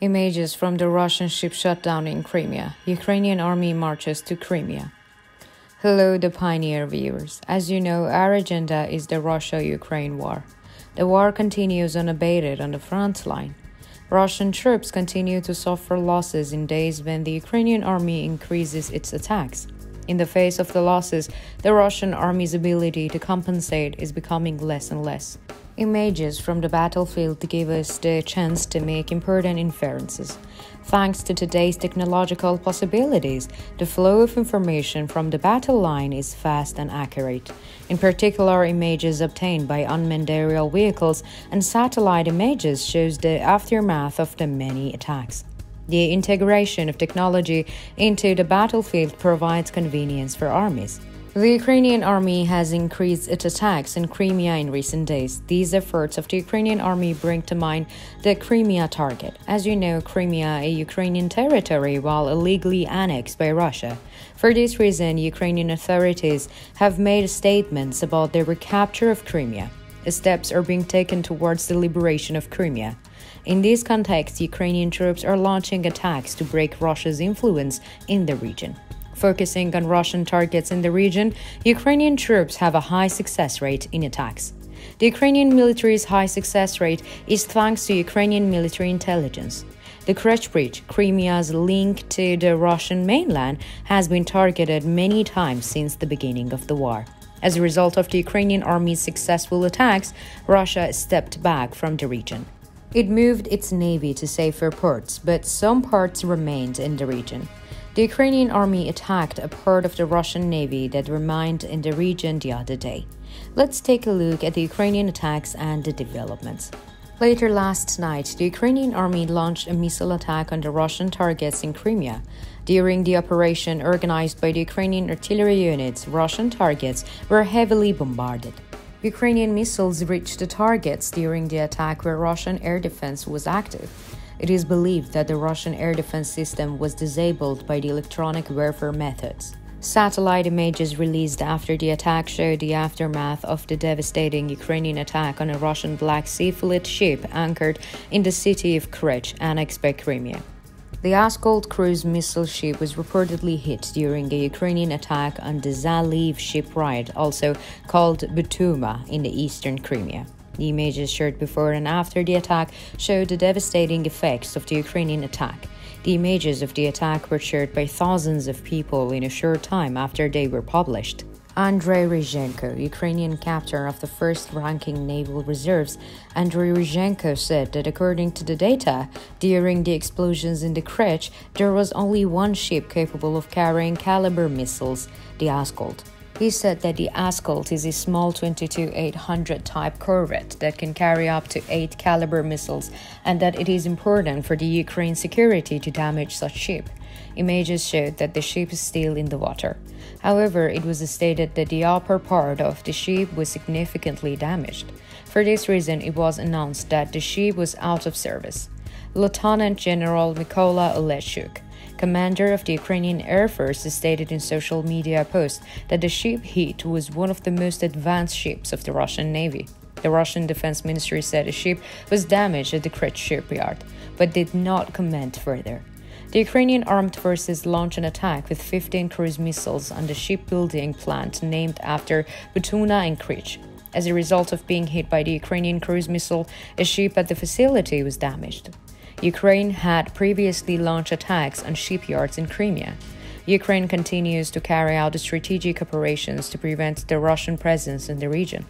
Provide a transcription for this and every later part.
Images from the Russian ship shut down in Crimea. Ukrainian army marches to Crimea. Hello, the Pioneer viewers. As you know, our agenda is the Russia-Ukraine war. The war continues unabated on the front line. Russian troops continue to suffer losses in days when the Ukrainian army increases its attacks. In the face of the losses, the Russian army's ability to compensate is becoming less and less. Images from the battlefield give us the chance to make important inferences. Thanks to today's technological possibilities, the flow of information from the battle line is fast and accurate. In particular, images obtained by unmanned aerial vehicles and satellite images shows the aftermath of the many attacks. The integration of technology into the battlefield provides convenience for armies. The Ukrainian army has increased its attacks in Crimea in recent days. These efforts of the Ukrainian army bring to mind the Crimea target. As you know, Crimea, a Ukrainian territory, while illegally annexed by Russia. For this reason, Ukrainian authorities have made statements about the recapture of Crimea. Steps are being taken towards the liberation of Crimea. In this context, Ukrainian troops are launching attacks to break Russia's influence in the region. Focusing on Russian targets in the region, Ukrainian troops have a high success rate in attacks. The Ukrainian military's high success rate is thanks to Ukrainian military intelligence. The Kerch Bridge, Crimea's link to the Russian mainland, has been targeted many times since the beginning of the war. As a result of the Ukrainian army's successful attacks, Russia stepped back from the region. It moved its navy to safer ports, but some parts remained in the region. The Ukrainian army attacked a part of the Russian navy that remained in the region the other day. Let's take a look at the Ukrainian attacks and the developments. Later last night, the Ukrainian army launched a missile attack on the Russian targets in Crimea. During the operation organized by the Ukrainian artillery units, Russian targets were heavily bombarded. Ukrainian missiles reached the targets during the attack where Russian air defense was active. It is believed that the Russian air defense system was disabled by the electronic warfare methods. Satellite images released after the attack showed the aftermath of the devastating Ukrainian attack on a Russian Black Sea Fleet ship anchored in the city of Kerch, annexed by Crimea. The Assault cruise missile ship was reportedly hit during a Ukrainian attack on the Zaliv shipyard, also called Butuma, in the eastern Crimea. The images shared before and after the attack showed the devastating effects of the Ukrainian attack. The images of the attack were shared by thousands of people in a short time after they were published. Andrei Ryzhenko, Ukrainian captain of the first-ranking naval reserves, Andrei Ryzhenko said that according to the data, during the explosions in the Kerch, there was only one ship capable of carrying caliber missiles, the Assault. He said that the Assault is a small 22-800 type corvette that can carry up to 8 caliber missiles and that it is important for the Ukraine security to damage such ship. Images showed that the ship is still in the water. However, it was stated that the upper part of the ship was significantly damaged. For this reason, it was announced that the ship was out of service. Lieutenant General Mykola Oleshchuk, commander of the Ukrainian Air Force, stated in social media posts that the ship hit was one of the most advanced ships of the Russian Navy. The Russian Defense Ministry said the ship was damaged at the Kerch shipyard, but did not comment further. The Ukrainian Armed Forces launched an attack with 15 cruise missiles on the shipbuilding plant named after Butuna in Kerch. As a result of being hit by the Ukrainian cruise missile, a ship at the facility was damaged. Ukraine had previously launched attacks on shipyards in Crimea. Ukraine continues to carry out strategic operations to prevent the Russian presence in the region.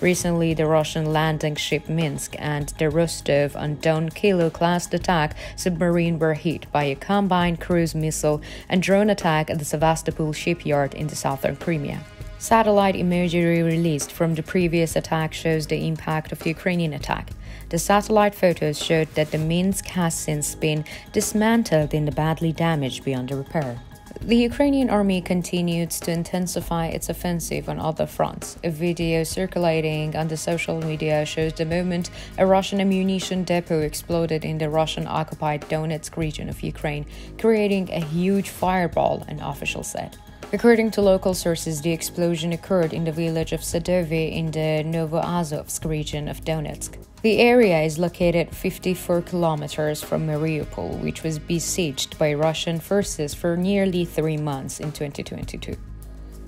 Recently, the Russian landing ship Minsk and the Rostov-on-Don Kilo-class attack submarine were hit by a combined cruise missile and drone attack at the Sevastopol shipyard in the southern Crimea. Satellite imagery released from the previous attack shows the impact of the Ukrainian attack. The satellite photos showed that the Minsk has since been dismantled and badly damaged beyond repair. The Ukrainian army continued to intensify its offensive on other fronts. A video circulating on the social media shows the moment a Russian ammunition depot exploded in the Russian-occupied Donetsk region of Ukraine, creating a huge fireball, an official said. According to local sources, the explosion occurred in the village of Sadovi in the Novoazovsk region of Donetsk. The area is located 54 kilometers from Mariupol, which was besieged by Russian forces for nearly 3 months in 2022.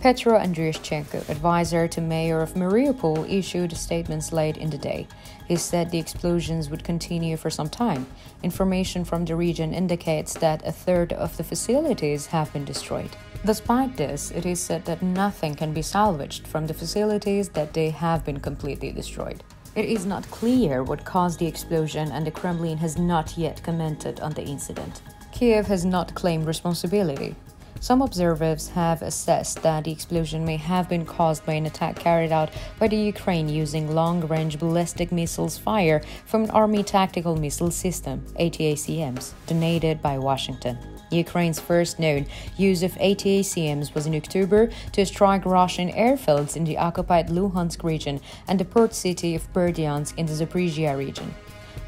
Petro Andreyshchenko, advisor to mayor of Mariupol, issued statements late in the day. He said the explosions would continue for some time. Information from the region indicates that a third of the facilities have been destroyed. Despite this, it is said that nothing can be salvaged from the facilities, that they have been completely destroyed. It is not clear what caused the explosion, and the Kremlin has not yet commented on the incident. Kiev has not claimed responsibility. Some observers have assessed that the explosion may have been caused by an attack carried out by the Ukraine using long-range ballistic missiles fire from an Army tactical missile system, ATACMs, donated by Washington. Ukraine's first known use of ATACMs was in October to strike Russian airfields in the occupied Luhansk region and the port city of Berdyansk in the Zaporizhia region.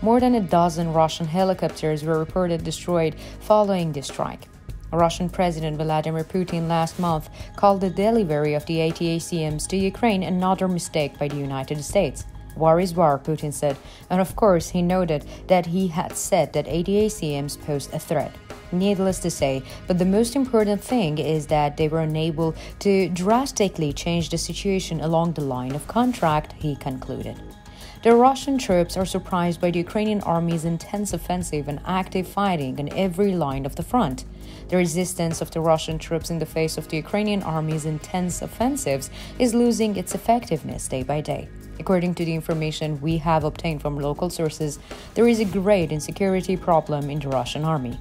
More than a dozen Russian helicopters were reported destroyed following this strike. Russian President Vladimir Putin last month called the delivery of the ATACMs to Ukraine another mistake by the United States. War is war, Putin said, and of course he noted that he had said that ATACMs posed a threat. Needless to say, but the most important thing is that they were unable to drastically change the situation along the line of contract, he concluded. The Russian troops are surprised by the Ukrainian army's intense offensive and active fighting on every line of the front. The resistance of the Russian troops in the face of the Ukrainian army's intense offensives is losing its effectiveness day by day. According to the information we have obtained from local sources, there is a great insecurity problem in the Russian army.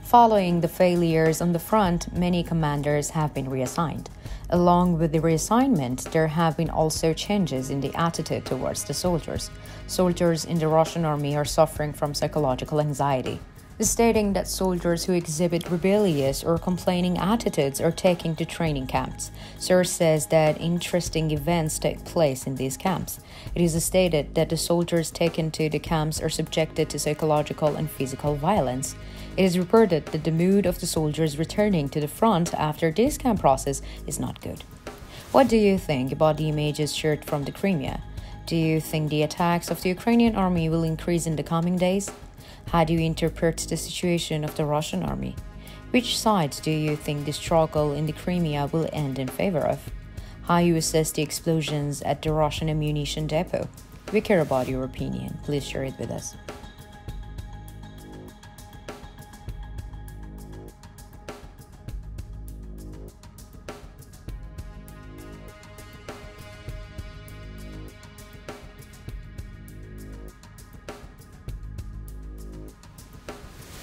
Following the failures on the front, many commanders have been reassigned. Along with the reassignment, there have been also changes in the attitude towards the soldiers. Soldiers in the Russian army are suffering from psychological anxiety, stating that soldiers who exhibit rebellious or complaining attitudes are taken to training camps. Source says that interesting events take place in these camps. It is stated that the soldiers taken to the camps are subjected to psychological and physical violence. It is reported that the mood of the soldiers returning to the front after this camp process is not good. What do you think about the images shared from the Crimea? Do you think the attacks of the Ukrainian army will increase in the coming days? How do you interpret the situation of the Russian army? Which side do you think the struggle in the Crimea will end in favor of? How you assess the explosions at the Russian ammunition depot? We care about your opinion. Please share it with us.